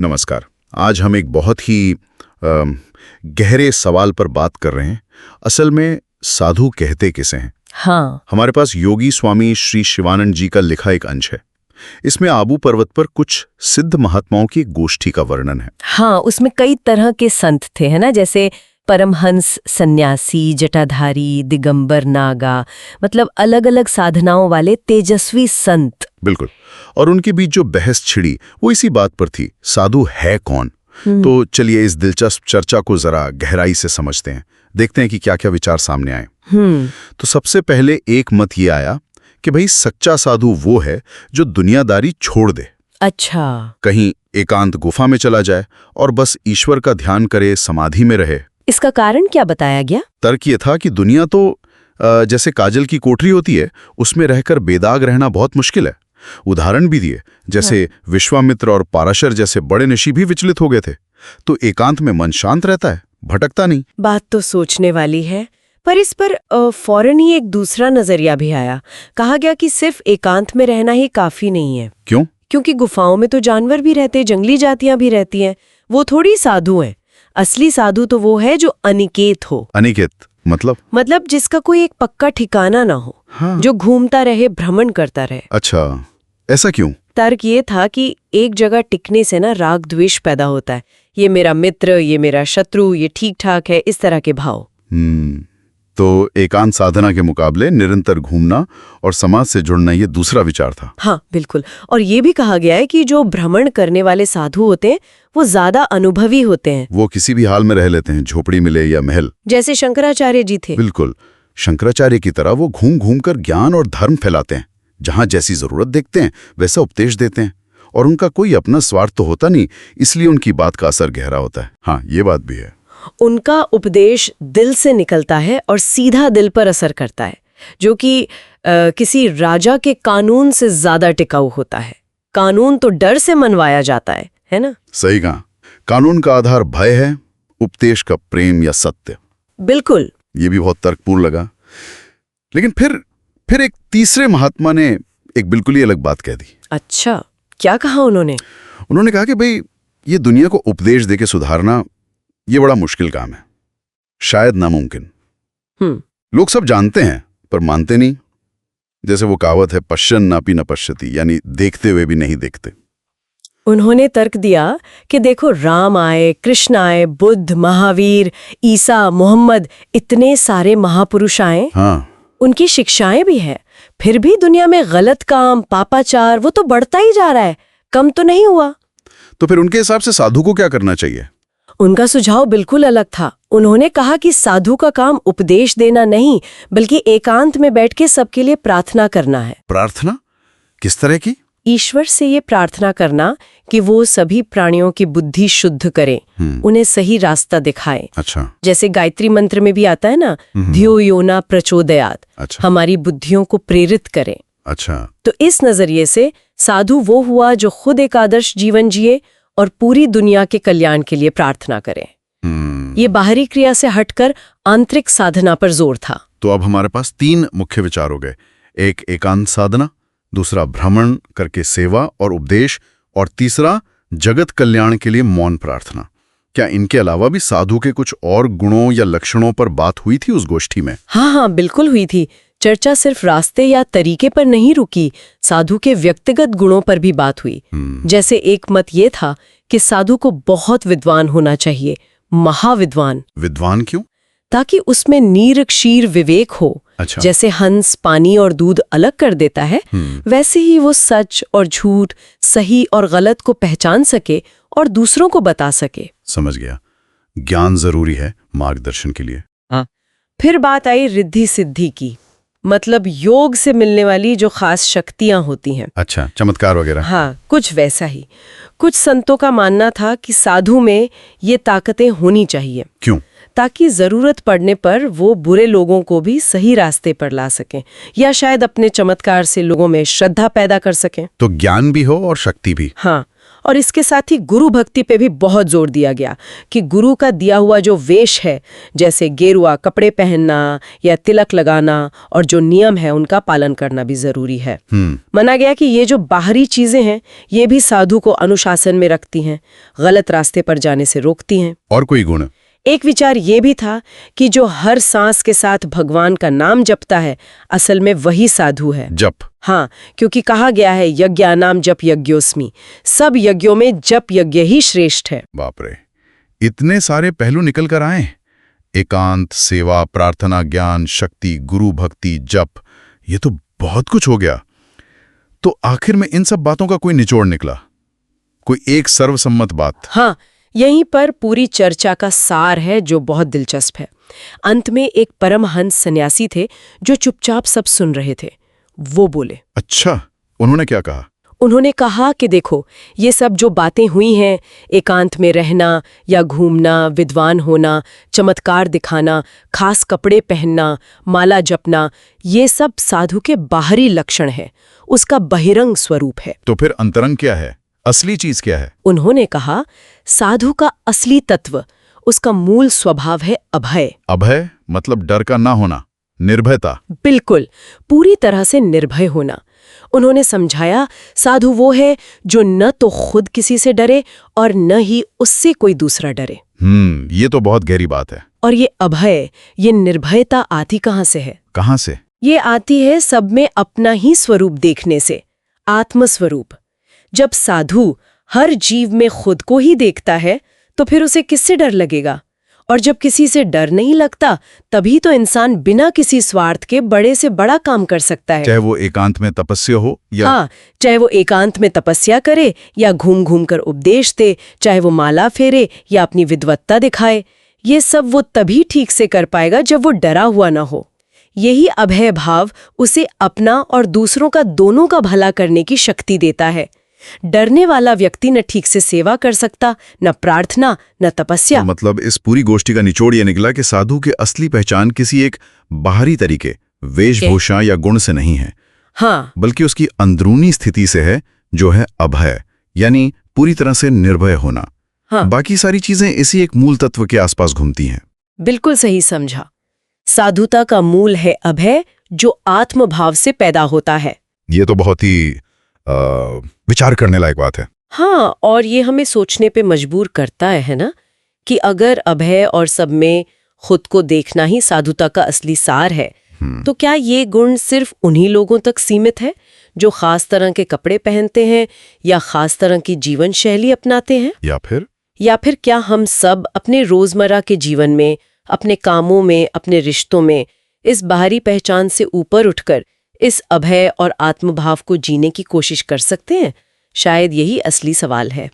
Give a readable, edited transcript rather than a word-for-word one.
नमस्कार। आज हम एक बहुत ही गहरे सवाल पर बात कर रहे हैं। असल में साधु कहते किसे हैं? हाँ। हमारे पास योगी स्वामी श्री शिवानंद जी का लिखा एक अंश है। इसमें आबू पर्वत पर कुछ सिद्ध महात्माओं की गोष्ठी का वर्णन है। हाँ, उसमें कई तरह के संत थे, है ना, जैसे परमहंस, सन्यासी, जटाधारी, दिगंबर, नागा, मतलब अलग अलग साधनाओं वाले तेजस्वी संत। बिल्कुल। और उनके बीच जो बहस छिड़ी वो इसी बात पर थी, साधु है कौन। तो चलिए इस दिलचस्प चर्चा को जरा गहराई से समझते हैं, देखते हैं कि क्या क्या विचार सामने आए। तो सबसे पहले एक मत ये आया कि भाई सच्चा साधु वो है जो दुनियादारी छोड़ दे। अच्छा। कहीं एकांत गुफा में चला जाए और बस ईश्वर का ध्यान करे, समाधि में रहे। इसका कारण क्या बताया गया? तर्क ये था कि दुनिया तो जैसे काजल की कोठरी होती है, उसमें रहकर बेदाग रहना बहुत मुश्किल है। उदाहरण भी दिए, जैसे विश्वामित्र और पाराशर जैसे बड़े ऋषि भी विचलित हो गए थे। तो एकांत में मन शांत रहता है, भटकता नहीं। बात तो सोचने वाली है, पर इस पर फौरन ही एक दूसरा नजरिया भी आया। कहा गया कि सिर्फ एकांत में रहना ही काफी नहीं है। क्यों? क्योंकि गुफाओं में तो जानवर भी रहते, जंगली जातियां भी रहती हैं। वो थोड़ी साधु हैं। असली साधु तो वो है जो अनिकेत हो। अनिकेत मतलब जिसका कोई एक पक्का ठिकाना ना हो। हाँ। जो घूमता रहे, भ्रमण करता रहे। अच्छा, ऐसा क्यों? तर्क ये था कि एक जगह टिकने से ना राग द्वेष पैदा होता है। ये मेरा मित्र, ये मेरा शत्रु, ये ठीक ठाक है, इस तरह के भाव। तो एकांत साधना के मुकाबले निरंतर घूमना और समाज से जुड़ना, ये दूसरा विचार था। हाँ बिल्कुल। और ये भी कहा गया है कि जो भ्रमण करने वाले साधु होते हैं वो ज्यादा अनुभवी होते हैं। वो किसी भी हाल में रह लेते हैं, झोपड़ी मिले या महल। जैसे शंकराचार्य जी थे। बिल्कुल, शंकराचार्य की तरह वो घूम घूम कर ज्ञान और धर्म फैलाते हैं। जहां जैसी जरूरत देखते हैं वैसा उपदेश देते हैं। और उनका कोई अपना स्वार्थ तो होता नहीं, इसलिए उनकी बात का असर गहरा होता है। हाँ, ये बात भी है। उनका उपदेश दिल से निकलता है और सीधा दिल पर असर करता है, जो कि किसी राजा के कानून से ज्यादा टिकाऊ होता है। कानून तो डर से मनवाया जाता है ना? सही कहा। कानून का आधार भय है, उपदेश का प्रेम या सत्य। बिल्कुल। ये भी बहुत तर्कपूर्ण लगा। लेकिन फिर एक तीसरे महात्मा ने एक बिल्कुल ही अलग बात कह दी। अच्छा, क्या कहा उन्होंने? उन्होंने कहा कि भाई ये दुनिया को उपदेश देके सुधारना, ये बड़ा मुश्किल काम है, शायद नामुमकिन। लोग सब जानते हैं पर मानते नहीं। जैसे वो कहावत है, पश्यन् नापि न पश्यति, यानी देखते हुए भी नहीं देखते। उन्होंने तर्क दिया कि देखो, राम आए, कृष्ण आए, बुद्ध, महावीर, ईसा, मोहम्मद, इतने सारे महापुरुष आए। हाँ। उनकी शिक्षाएं भी हैं, फिर भी दुनिया में गलत काम, पापाचार, वो तो बढ़ता ही जा रहा है, कम तो नहीं हुआ। तो फिर उनके हिसाब से साधु को क्या करना चाहिए? उनका सुझाव बिल्कुल अलग था। उन्होंने कहा कि साधु का काम उपदेश देना नहीं, बल्कि एकांत में बैठ के सबके लिए प्रार्थना करना है। प्रार्थना? किस तरह की? ईश्वर से ये प्रार्थना करना कि वो सभी प्राणियों की बुद्धि शुद्ध करे, उन्हें सही रास्ता दिखाए। अच्छा। जैसे गायत्री मंत्र में भी आता है ना, धियो यो न प्रचोदयात्। अच्छा। हमारी बुद्धियों को प्रेरित करे। अच्छा। तो इस नजरिए से साधु वो हुआ जो खुद एक आदर्श जीवन जिए और पूरी दुनिया के कल्याण के लिए प्रार्थना करे। ये बाहरी क्रिया से हटकर आंतरिक साधना पर जोर था। तो अब हमारे पास 3 मुख्य विचार हो गए। एक एकांत साधना, दूसरा भ्रमण करके सेवा और उपदेश, और तीसरा जगत कल्याण के लिए मौन प्रार्थना। क्या इनके अलावा भी साधु के कुछ और गुणों या लक्षणों पर बात हुई थी उस गोष्ठी में? हाँ, बिल्कुल हुई थी। चर्चा सिर्फ रास्ते या तरीके पर नहीं रुकी, साधु के व्यक्तिगत गुणों पर भी बात हुई। जैसे एक मत ये था कि साधु को बहुत विद्वान होना चाहिए, महाविद्वान। विद्वान क्यों? ताकि उसमें नीर क्षीर विवेक हो। अच्छा। जैसे हंस पानी और दूध अलग कर देता है, वैसे ही वो सच और झूठ, सही और गलत को पहचान सके और दूसरों को बता सके। समझ गया। ज्ञान जरूरी है मार्गदर्शन के लिए। हाँ। फिर बात आई रिद्धि सिद्धि की, मतलब योग से मिलने वाली जो खास शक्तियां होती हैं। अच्छा, चमत्कार वगैरह? हाँ, कुछ वैसा ही। कुछ संतों का मानना था कि साधु में ये ताकतें होनी चाहिए। क्यों? ताकि जरूरत पड़ने पर वो बुरे लोगों को भी सही रास्ते पर ला सकें, या शायद अपने चमत्कार से लोगों में श्रद्धा पैदा कर सकें। तो ज्ञान भी हो और शक्ति भी। हाँ, और इसके साथ ही गुरु भक्ति पे भी बहुत जोर दिया गया कि गुरु का दिया हुआ जो वेश है, जैसे गेरुआ कपड़े पहनना या तिलक लगाना और जो नियम है उनका पालन करना भी जरूरी है। माना गया कि ये जो बाहरी चीजें हैं ये भी साधु को अनुशासन में रखती हैं, गलत रास्ते पर जाने से रोकती हैं। और कोई गुण? एक विचार ये भी था कि जो हर सांस के साथ भगवान का नाम जपता है असल में वही साधु है। जप? हाँ, क्योंकि कहा गया है यज्ञानाम जप यज्ञोस्मि, सब यज्ञों में जप यज्ञ ही श्रेष्ठ है। बाप रे, इतने सारे पहलू निकल कर आए। एकांत, सेवा, प्रार्थना, ज्ञान, शक्ति, गुरु भक्ति, जप, ये तो बहुत कुछ हो गया। तो आखिर में इन सब बातों का कोई निचोड़ निकला, कोई एक सर्वसम्मत बात? हाँ, यहीं पर पूरी चर्चा का सार है जो बहुत दिलचस्प है। अंत में एक परमहंस सन्यासी थे जो चुपचाप सब सुन रहे थे। वो बोले। अच्छा, उन्होंने क्या कहा? उन्होंने कहा कि देखो, ये सब जो बातें हुई हैं, एकांत में रहना या घूमना, विद्वान होना, चमत्कार दिखाना, खास कपड़े पहनना, माला जपना, ये सब साधु के बाहरी लक्षण है, उसका बहिरंग स्वरूप है। तो फिर अंतरंग क्या है, असली चीज क्या है? उन्होंने कहा, साधु का असली तत्व, उसका मूल स्वभाव है अभय। अभय मतलब डर का ना होना, निर्भयता। बिल्कुल, पूरी तरह से निर्भय होना। उन्होंने समझाया, साधु वो है जो न तो खुद किसी से डरे और न ही उससे कोई दूसरा डरे। ये तो बहुत गहरी बात है। और ये अभय, ये निर्भयता आती कहाँ से है? कहाँ से? ये आती है सब में अपना ही स्वरूप देखने से, आत्मस्वरूप। जब साधु हर जीव में खुद को ही देखता है तो फिर उसे किससे डर लगेगा? और जब किसी से डर नहीं लगता तभी तो इंसान बिना किसी स्वार्थ के बड़े से बड़ा काम कर सकता है। चाहे वो एकांत में तपस्या हो या हाँ, चाहे वो एकांत में तपस्या करे या घूम घूम कर उपदेश दे, चाहे वो माला फेरे या अपनी विद्वत्ता दिखाए, ये सब वो तभी ठीक से कर पाएगा जब वो डरा हुआ ना हो। यही अभय भाव उसे अपना और दूसरों का दोनों का भला करने की शक्ति देता है। डरने वाला व्यक्ति न ठीक से सेवा कर सकता, न प्रार्थना, न तपस्या। तो मतलब इस पूरी गोष्ठी का निचोड़ ये निकला कि साधु की असली पहचान किसी एक बाहरी तरीके, वेशभूषा या गुण से नहीं है, हाँ, बल्कि उसकी अंदरूनी स्थिति से है, जो है अभय, यानी पूरी तरह से निर्भय होना। हाँ, बाकी सारी चीजें इसी एक मूल तत्व के आसपास घूमती हैं। बिल्कुल सही समझा। साधुता का मूल है अभय, जो आत्मभाव से पैदा होता है। ये तो बहुत ही विचार करने लायक बात है। हाँ, और ये हमें सोचने पे मजबूर करता है ना, कि अगर अभय और सब में खुद को देखना ही साधुता का असली सार है, तो क्या ये गुण सिर्फ उन्हीं लोगों तक सीमित है जो खास तरह के कपड़े पहनते हैं या खास तरह की जीवन शैली अपनाते हैं? या फिर क्या हम सब अपने रोजमर्रा के जीवन में, अपने कामों में, अपने रिश्तों में इस बाहरी पहचान से ऊपर उठकर इस अभय और आत्मभाव को जीने की कोशिश कर सकते हैं? शायद यही असली सवाल है।